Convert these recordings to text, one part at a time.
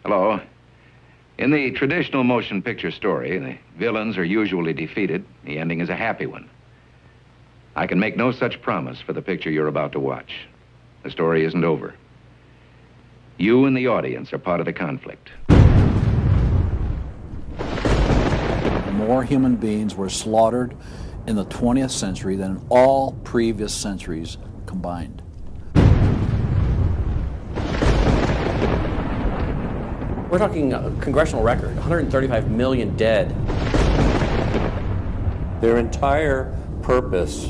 Hello. In the traditional motion picture story, the villains are usually defeated. The ending is a happy one. I can make no such promise for the picture you're about to watch. The story isn't over. You and the audience are part of the conflict. More human beings were slaughtered in the 20th century than in all previous centuries combined. We're talking a congressional record, 135 million dead. Their entire purpose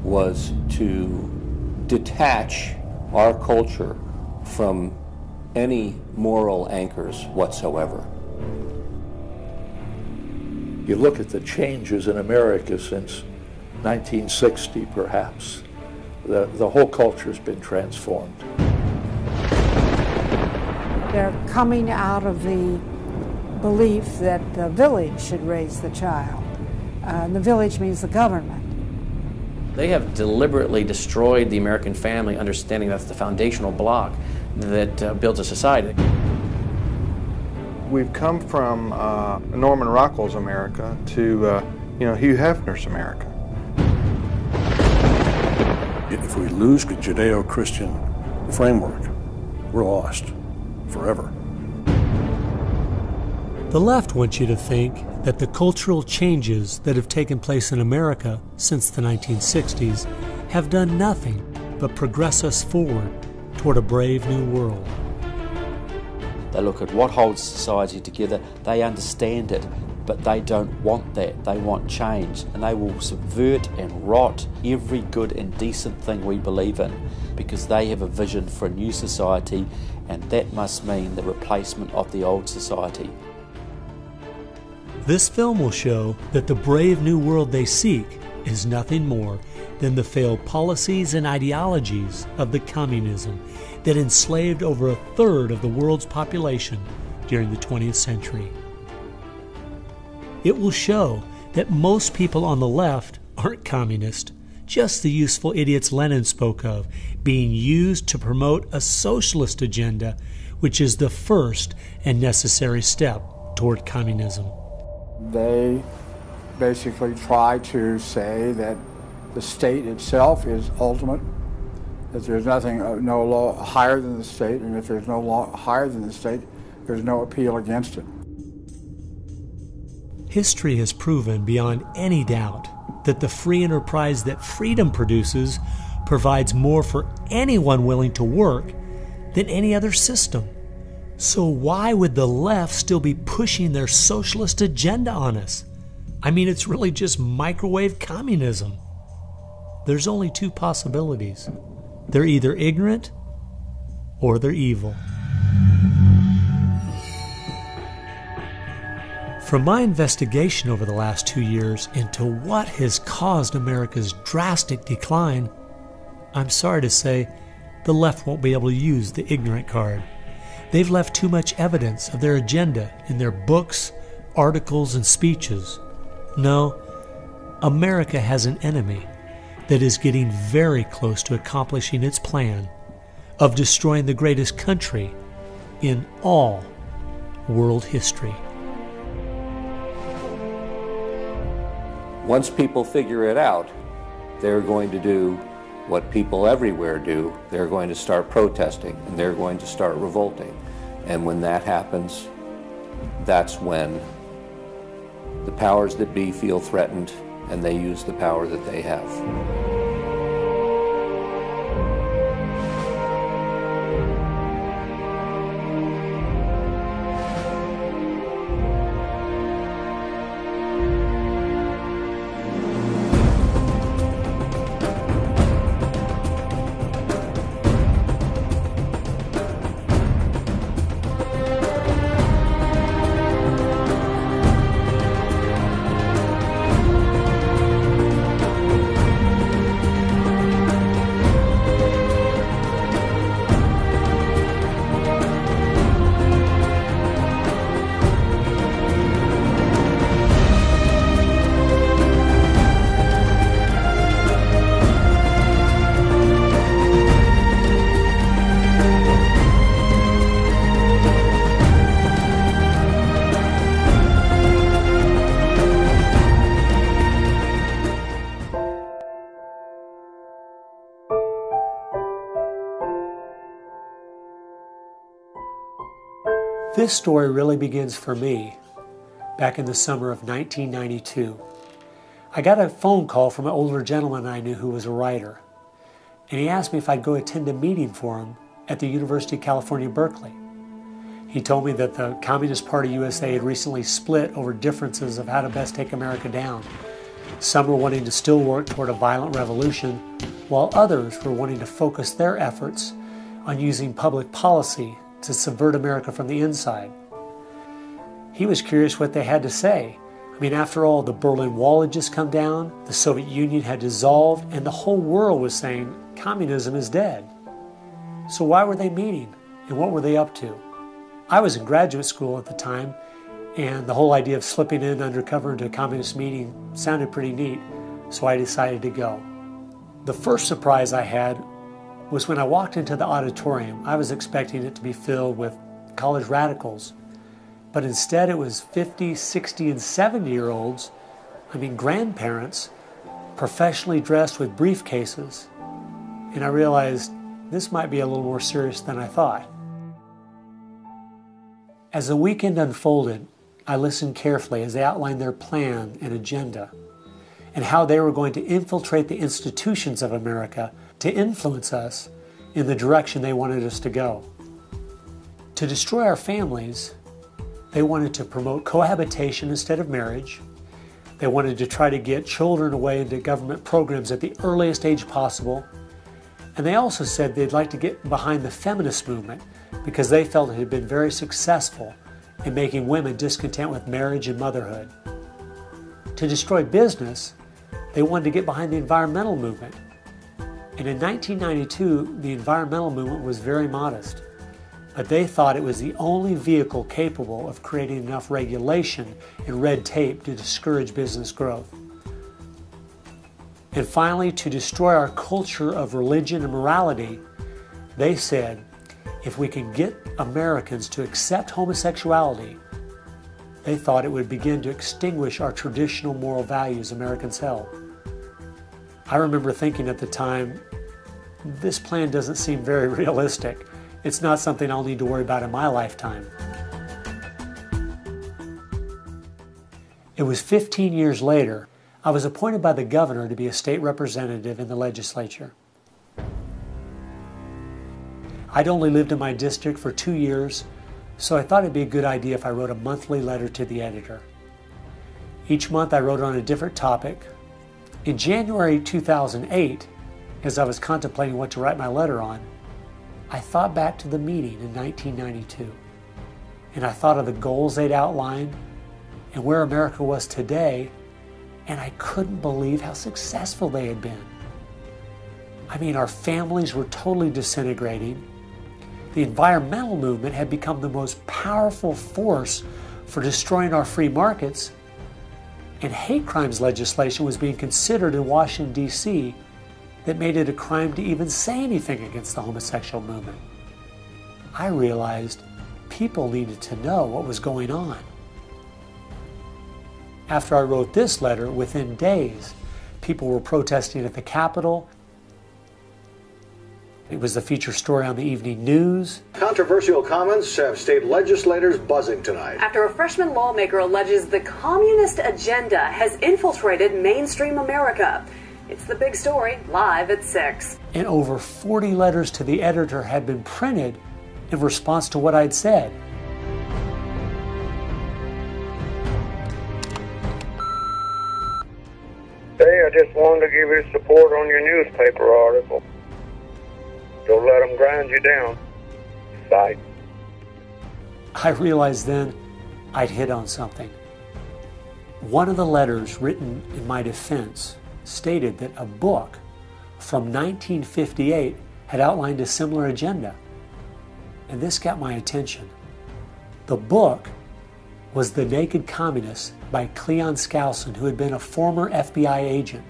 was to detach our culture from any moral anchors whatsoever. You look at the changes in America since 1960, perhaps. The whole culture's been transformed. They're coming out of the belief that the village should raise the child. The village means the government. They have deliberately destroyed the American family, understanding that's the foundational block that builds a society. We've come from Norman Rockwell's America to Hugh Hefner's America. If we lose the Judeo-Christian framework, we're lost forever. The left wants you to think that the cultural changes that have taken place in America since the 1960s have done nothing but progress us forward toward a brave new world. They look at what holds society together, they understand it, but they don't want that. They want change, and they will subvert and rot every good and decent thing we believe in because they have a vision for a new society, and that must mean the replacement of the old society. This film will show that the brave new world they seek is nothing more than the failed policies and ideologies of the communism that enslaved over 1/3 of the world's population during the 20th century. It will show that most people on the left aren't communist, just the useful idiots Lenin spoke of, being used to promote a socialist agenda, which is the first and necessary step toward communism. They basically try to say that the state itself is ultimate, that there's nothing, no law higher than the state, and if there's no law higher than the state, there's no appeal against it. History has proven beyond any doubt that the free enterprise that freedom produces provides more for anyone willing to work than any other system. So why would the left still be pushing their socialist agenda on us? I mean, it's really just microwave communism. There's only two possibilities. They're either ignorant or they're evil. From my investigation over the last 2 years into what has caused America's drastic decline, I'm sorry to say the left won't be able to use the ignorant card. They've left too much evidence of their agenda in their books, articles, and speeches. No, America has an enemy that is getting very close to accomplishing its plan of destroying the greatest country in all world history. Once people figure it out, they're going to do what people everywhere do. They're going to start protesting, and they're going to start revolting. And when that happens, that's when the powers that be feel threatened, and they use the power that they have. This story really begins for me back in the summer of 1992. I got a phone call from an older gentleman I knew who was a writer, and he asked me if I'd go attend a meeting for him at the University of California, Berkeley. He told me that the Communist Party USA had recently split over differences of how to best take America down. Some were wanting to still work toward a violent revolution, while others were wanting to focus their efforts on using public policy to subvert America from the inside. He was curious what they had to say. I mean, after all, the Berlin Wall had just come down, the Soviet Union had dissolved, and the whole world was saying communism is dead. So why were they meeting, and what were they up to? I was in graduate school at the time, and the whole idea of slipping in undercover into a communist meeting sounded pretty neat, so I decided to go. The first surprise I had was when I walked into the auditorium. I was expecting it to be filled with college radicals, but instead it was 50, 60, and 70-year-olds, grandparents, professionally dressed with briefcases. And I realized this might be a little more serious than I thought. As the weekend unfolded, I listened carefully as they outlined their plan and agenda, and how they were going to infiltrate the institutions of America to influence us in the direction they wanted us to go. To destroy our families, they wanted to promote cohabitation instead of marriage. They wanted to try to get children away into government programs at the earliest age possible. And they also said they'd like to get behind the feminist movement because they felt it had been very successful in making women discontent with marriage and motherhood. To destroy business, they wanted to get behind the environmental movement. And in 1992, the environmental movement was very modest, but they thought it was the only vehicle capable of creating enough regulation and red tape to discourage business growth. And finally, to destroy our culture of religion and morality, they said, if we can get Americans to accept homosexuality, they thought it would begin to extinguish our traditional moral values Americans held. I remember thinking at the time, this plan doesn't seem very realistic. It's not something I'll need to worry about in my lifetime. It was 15 years later, I was appointed by the governor to be a state representative in the legislature. I'd only lived in my district for 2 years, so I thought it'd be a good idea if I wrote a monthly letter to the editor. Each month I wrote on a different topic. In January 2008, as I was contemplating what to write my letter on, I thought back to the meeting in 1992, and I thought of the goals they'd outlined and where America was today, and I couldn't believe how successful they had been. Our families were totally disintegrating. The environmental movement had become the most powerful force for destroying our free markets, and hate crimes legislation was being considered in Washington, D.C. that made it a crime to even say anything against the homosexual movement. I realized people needed to know what was going on. After I wrote this letter, within days, people were protesting at the Capitol. It was the feature story on the evening news. Controversial comments have state legislators buzzing tonight. After a freshman lawmaker alleges the communist agenda has infiltrated mainstream America. It's the big story, live at 6. And over 40 letters to the editor had been printed in response to what I'd said. Hey, I just wanted to give you support on your newspaper article. Don't let them grind you down. Bye. I realized then I'd hit on something. One of the letters written in my defense stated that a book from 1958 had outlined a similar agenda. And this got my attention. The book was The Naked Communists by Cleon Skousen, who had been a former FBI agent.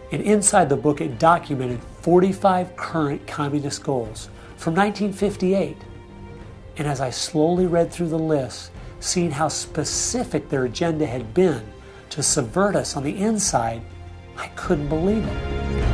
And inside the book it documented 45 current communist goals from 1958. And as I slowly read through the list, seeing how specific their agenda had been to subvert us on the inside, I couldn't believe it.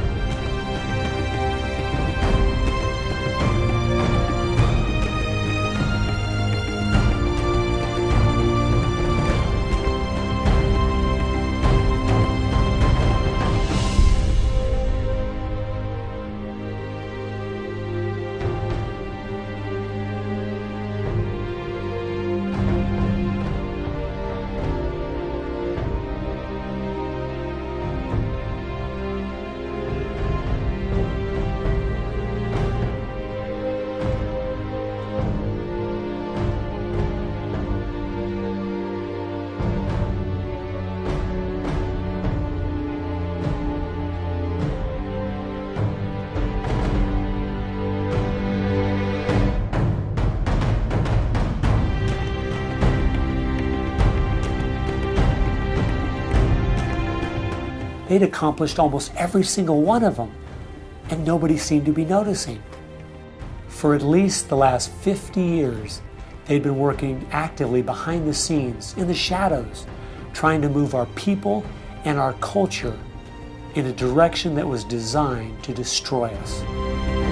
They'd accomplished almost every single one of them, and nobody seemed to be noticing. For at least the last 50 years, they'd been working actively behind the scenes, in the shadows, trying to move our people and our culture in a direction that was designed to destroy us.